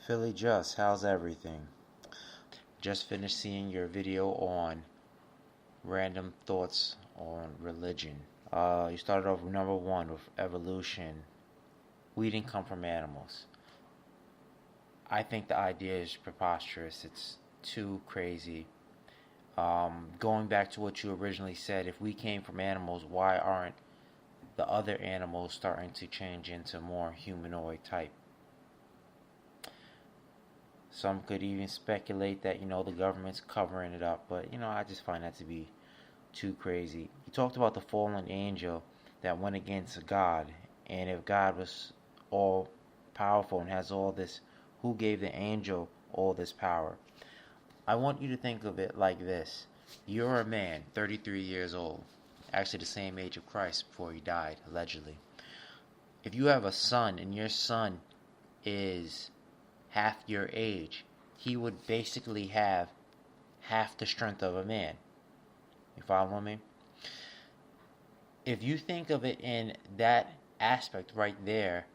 Philly Just, how's everything? Just finished seeing your video on random thoughts on religion. You started off with number one with evolution. We didn't come from animals. I think the idea is preposterous. It's too crazy. Going back to what you originally said, if we came from animals, why aren't the other animals starting to change into more humanoid type? Some could even speculate that, the government's covering it up, but, I just find that to be too crazy. You talked about the fallen angel that went against God, and if God was all powerful and has all this, who gave the angel all this power? I want you to think of it like this. You're a man, 33 years old, actually the same age of Christ before he died, allegedly. If you have a son and your son is half your age, he would basically have half the strength of a man. You follow me? If you think of it in that aspect right there,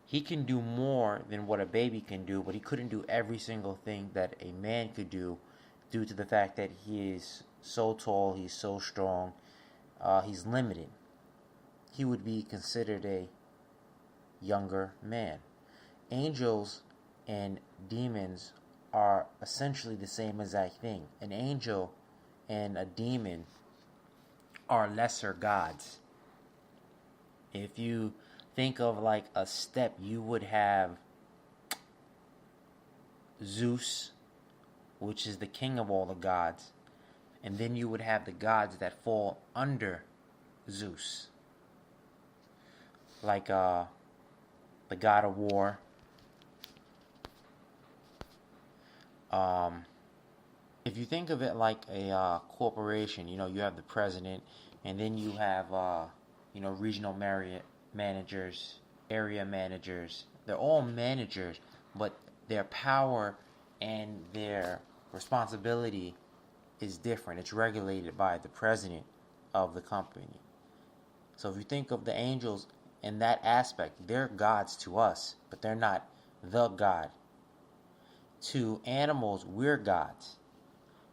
he can do more than what a baby can do, but he couldn't do every single thing that a man could do due to the fact that he is so tall, he's so strong, he's limited. He would be considered a younger man. Angels and demons are essentially the same exact thing. An angel and a demon are lesser gods. If you think of like a step, you would have Zeus, which is the king of all the gods, and then you would have the gods that fall under Zeus, like the god of war. If you think of it like a corporation, you have the president, and then you have regional managers, area managers. They're all managers, but their power and their responsibility is different. It's regulated by the president of the company. So if you think of the angels in that aspect, they're gods to us, but they're not the God. To animals, we're gods.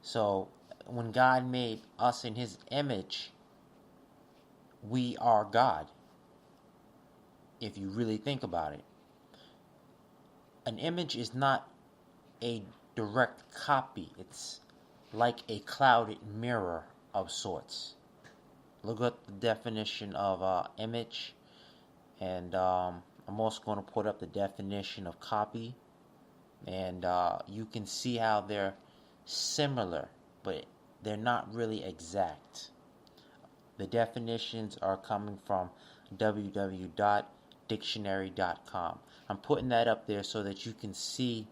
So when God made us in his image, we are God. If you really think about it. An image is not a direct copy. It's like a clouded mirror of sorts. Look at the definition of image. And I'm also going to put up the definition of copy. And you can see how they're similar, but they're not really exact. The definitions are coming from www.dictionary.com. I'm putting that up there so that you can see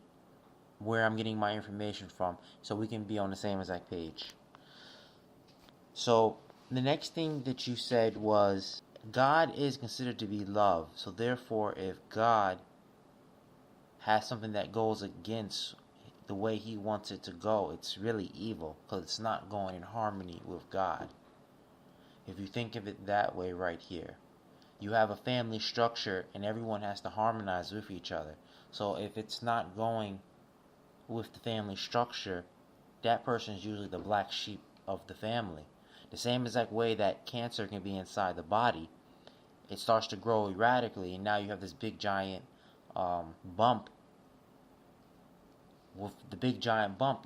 where I'm getting my information from, so we can be on the same exact page. So the next thing that you said was God is considered to be love. So therefore, if God has something that goes against the way he wants it to go, it's really evil, because it's not going in harmony with God. If you think of it that way right here, you have a family structure and everyone has to harmonize with each other. So if it's not going with the family structure, that person is usually the black sheep of the family. The same exact way that cancer can be inside the body, it starts to grow erratically, and now you have this big giant bump. With the big giant bump,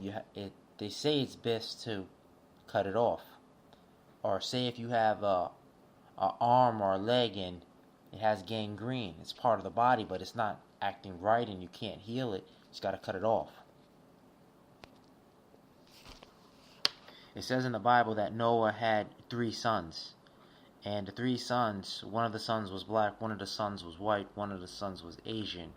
they say it's best to cut it off. Or say if you have a arm or a leg and it has gangrene, it's part of the body, but it's not acting right and you can't heal it, you just got to cut it off. It says in the Bible that Noah had 3 sons. And the 3 sons, one of the sons was black, one of the sons was white, one of the sons was Asian.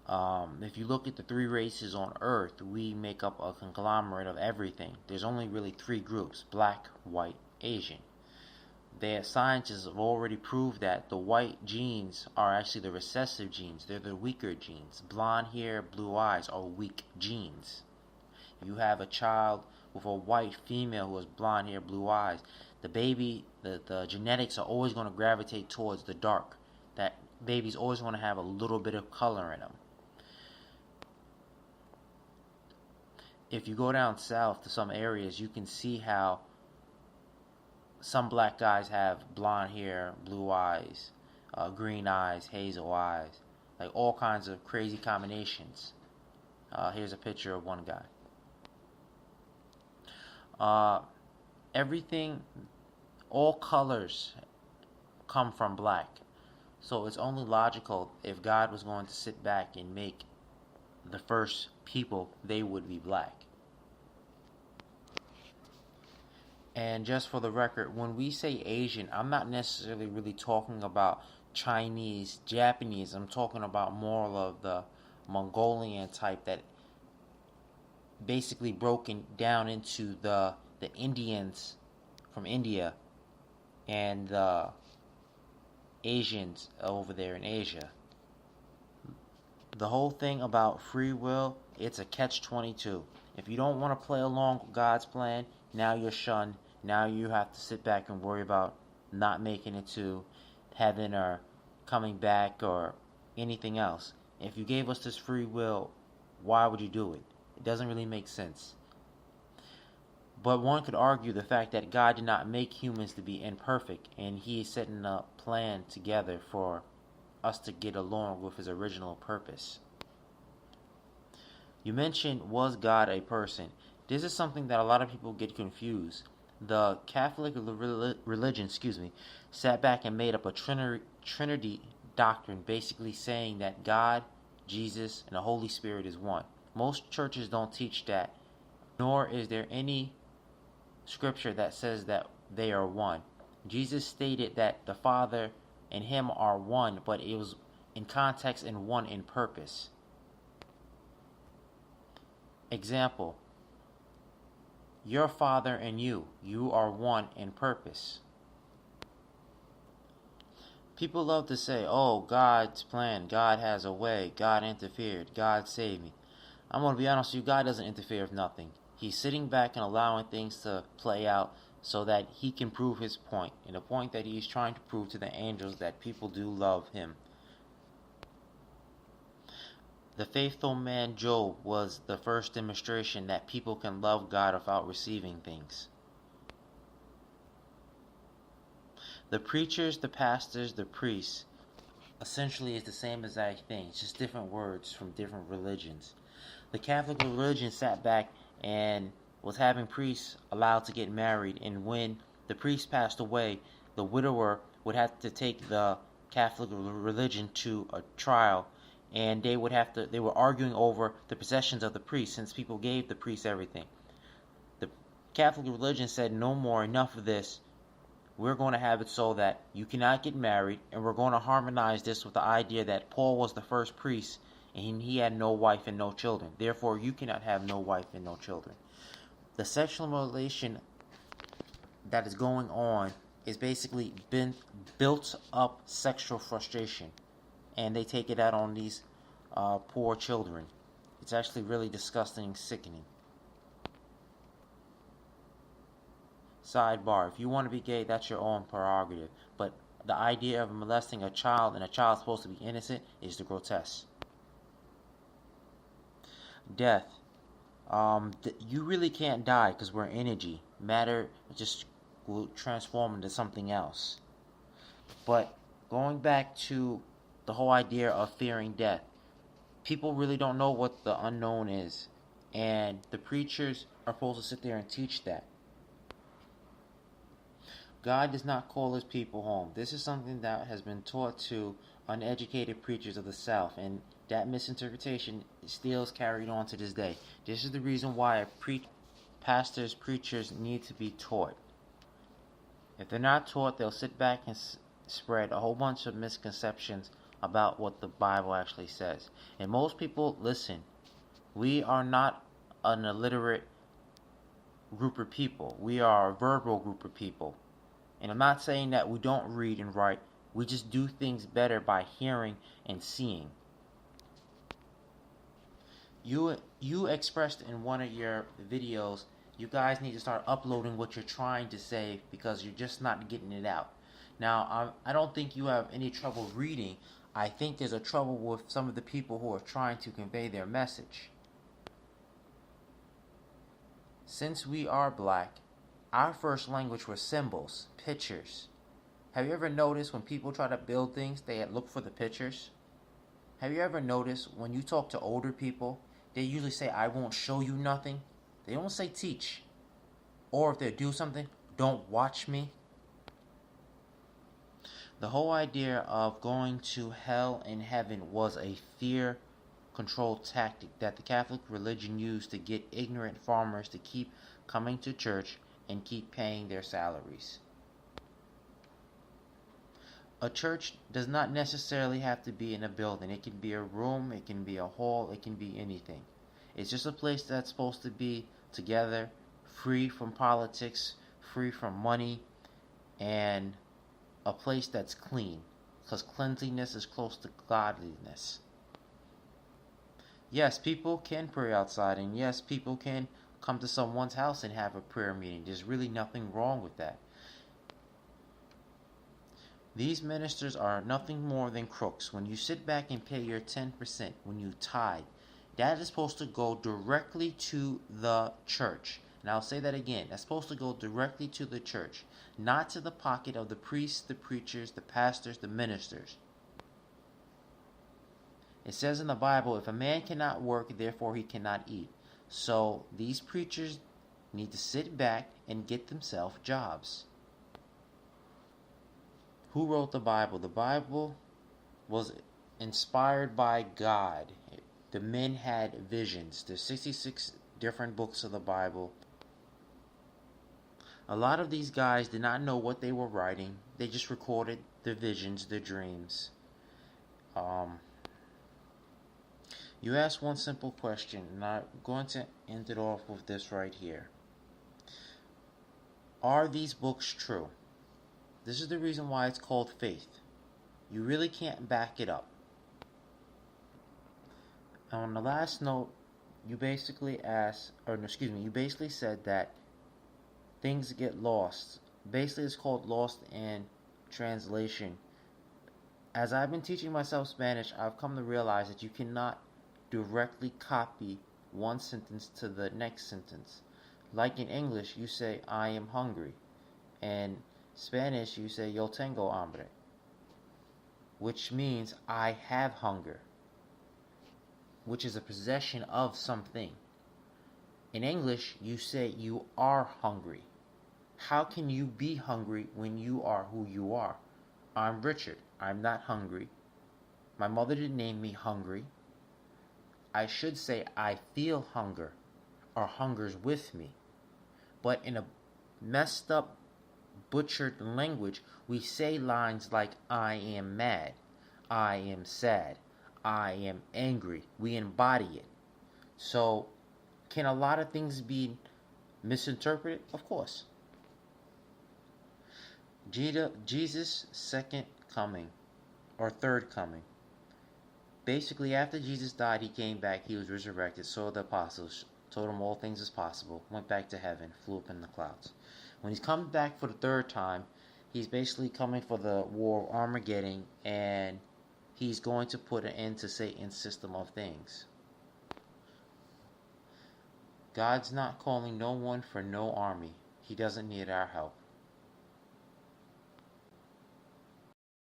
If you look at the 3 races on Earth, we make up a conglomerate of everything. There's only really 3 groups: black, white, Asian. Scientists have already proved that the white genes are actually the recessive genes. They're the weaker genes. Blonde hair, blue eyes are weak genes. If you have a child with a white female who has blonde hair, blue eyes, the baby, the genetics are always going to gravitate towards the dark. That baby's always going to have a little bit of color in them. if you go down south to some areas, you can see how some black guys have blonde hair, blue eyes, green eyes, hazel eyes, like all kinds of crazy combinations. Here's a picture of one guy. Everything, all colors come from black. So it's only logical if God was going to sit back and make the first people, they would be black. And just for the record, when we say Asian, I'm not necessarily really talking about Chinese, Japanese. I'm talking about more of the Mongolian type that basically broken down into the Indians from India and the Asians over there in Asia. The whole thing about free will, it's a catch-22. If you don't want to play along with God's plan, now you're shunned. Now you have to sit back and worry about not making it to heaven or coming back or anything else. If you gave us this free will, why would you do it? It doesn't really make sense. But one could argue the fact that God did not make humans to be imperfect, and He is setting a plan together for us to get along with His original purpose. You mentioned, was God a person? This is something that a lot of people get confused. The Catholic religion, sat back and made up a Trinity doctrine, basically saying that God, Jesus, and the Holy Spirit is one. Most churches don't teach that, nor is there any scripture that says that they are one. Jesus stated that the Father and Him are one, but it was in context and one in purpose. Example, your Father and you are one in purpose. People love to say, oh, God's plan, God has a way, God interfered, God saved me. I'm going to be honest with you, God doesn't interfere with nothing. He's sitting back and allowing things to play out so that He can prove His point. And the point that He's trying to prove to the angels that people do love Him. The faithful man Job was the first demonstration that people can love God without receiving things. The preachers, the pastors, the priests, essentially is the same exact thing. It's just different words from different religions. The Catholic religion sat back and was having priests allowed to get married, and when the priest passed away, the widower would have to take the Catholic religion to a trial, and they were arguing over the possessions of the priest, since people gave the priest everything. The Catholic religion said, no more, enough of this. We're going to have it so that you cannot get married, and we're going to harmonize this with the idea that Paul was the first priest, and he had no wife and no children. Therefore, you cannot have no wife and no children. The sexual relation that is going on is basically built up sexual frustration, and they take it out on these poor children. It's actually really disgusting and sickening. Sidebar, if you want to be gay, that's your own prerogative, but the idea of molesting a child and a child supposed to be innocent is the grotesque. Death. You really can't die because we're energy. Matter just will transform into something else. But going back to the whole idea of fearing death, people really don't know what the unknown is, and the preachers are supposed to sit there and teach that. God does not call His people home. This is something that has been taught to uneducated preachers of the South, and that misinterpretation still is carried on to this day. This is the reason why pastors, preachers need to be taught. If they're not taught, they'll sit back and spread a whole bunch of misconceptions about what the Bible actually says. And most people, listen, we are not an illiterate group of people. We are a verbal group of people. And I'm not saying that we don't read and write. We just do things better by hearing and seeing. You expressed in one of your videos, you guys need to start uploading what you're trying to say because you're just not getting it out. Now, I don't think you have any trouble reading. I think there's a trouble with some of the people who are trying to convey their message. Since we are black, our first language were symbols, pictures. Have you ever noticed when people try to build things, they look for the pictures? Have you ever noticed when you talk to older people, they usually say, I won't show you nothing? They don't say teach. Or if they do something, don't watch me. The whole idea of going to hell and heaven was a fear control tactic that the Catholic religion used to get ignorant farmers to keep coming to church and keep paying their salaries. A church does not necessarily have to be in a building. It can be a room, it can be a hall, it can be anything. It's just a place that's supposed to be together, free from politics, free from money, and a place that's clean, because cleanliness is close to godliness. Yes, people can pray outside, and yes, people can come to someone's house and have a prayer meeting. There's really nothing wrong with that. These ministers are nothing more than crooks. When you sit back and pay your 10%, when you tithe, that is supposed to go directly to the church. And I'll say that again. That's supposed to go directly to the church, not to the pocket of the priests, the preachers, the pastors, the ministers. It says in the Bible, if a man cannot work, therefore he cannot eat. So these preachers need to sit back and get themselves jobs. Who wrote the Bible? The Bible was inspired by God. The men had visions. There's 66 different books of the Bible. A lot of these guys did not know what they were writing. They just recorded their visions, their dreams. You asked one simple question, and I'm going to end it off with this right here. Are these books true? This is the reason why it's called faith. You really can't back it up. On the last note, you basically said that things get lost. Basically, it's called lost in translation. As I've been teaching myself Spanish, I've come to realize that you cannot directly copy one sentence to the next sentence. Like in English, you say, I am hungry. And Spanish, you say, yo tengo hambre, which means I have hunger, which is a possession of something. In English, you say you are hungry. How can you be hungry when you are who you are? I'm Richard. I'm not hungry. My mother didn't name me hungry. I should say I feel hunger, or hunger's with me. But in a messed up, butchered language, we say lines like I am mad, I am sad, I am angry. We embody it. So, can a lot of things be misinterpreted? Of course. Jesus' second coming, or third coming. Basically, after Jesus died, he came back, he was resurrected, saw the apostles, told them all things is possible, went back to heaven, flew up in the clouds. When he's coming back for the third time, he's basically coming for the war of Armageddon, and he's going to put an end to Satan's system of things. God's not calling no one for no army. He doesn't need our help.